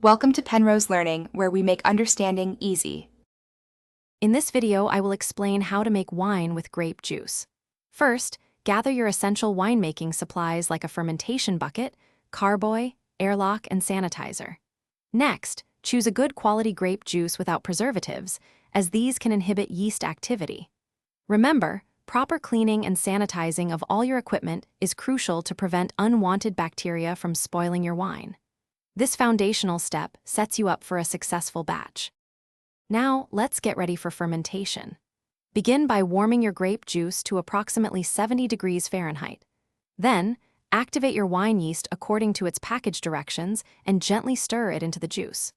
Welcome to Penrose Learning, where we make understanding easy. In this video, I will explain how to make wine with grape juice. First, gather your essential winemaking supplies like a fermentation bucket, carboy, airlock, and sanitizer. Next, choose a good quality grape juice without preservatives, as these can inhibit yeast activity. Remember, proper cleaning and sanitizing of all your equipment is crucial to prevent unwanted bacteria from spoiling your wine. This foundational step sets you up for a successful batch. Now, let's get ready for fermentation. Begin by warming your grape juice to approximately 70 degrees Fahrenheit. Then, activate your wine yeast according to its package directions and gently stir it into the juice.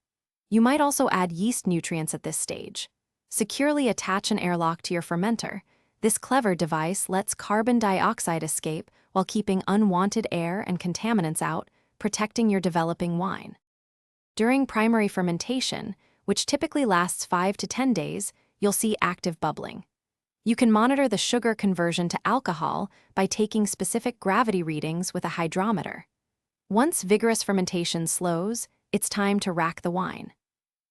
You might also add yeast nutrients at this stage. Securely attach an airlock to your fermenter. This clever device lets carbon dioxide escape while keeping unwanted air and contaminants out, protecting your developing wine. During primary fermentation, which typically lasts 5 to 10 days, you'll see active bubbling. You can monitor the sugar conversion to alcohol by taking specific gravity readings with a hydrometer. Once vigorous fermentation slows, it's time to rack the wine.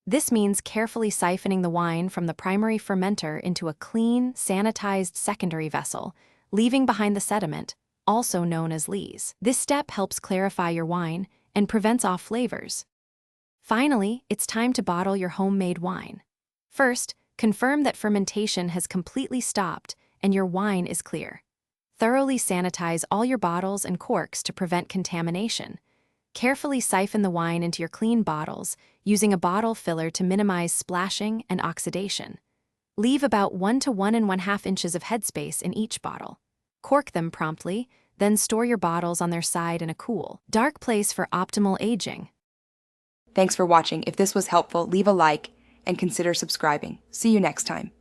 This means carefully siphoning the wine from the primary fermenter into a clean, sanitized secondary vessel, leaving behind the sediment, also known as lees. This step helps clarify your wine and prevents off flavors. Finally, it's time to bottle your homemade wine. First, confirm that fermentation has completely stopped and your wine is clear. Thoroughly sanitize all your bottles and corks to prevent contamination. Carefully siphon the wine into your clean bottles, using a bottle filler to minimize splashing and oxidation. Leave about 1 to 1.5 inches of headspace in each bottle. Cork them promptly, then store your bottles on their side in a cool, dark place for optimal aging. Thanks for watching. If this was helpful, leave a like and consider subscribing. See you next time.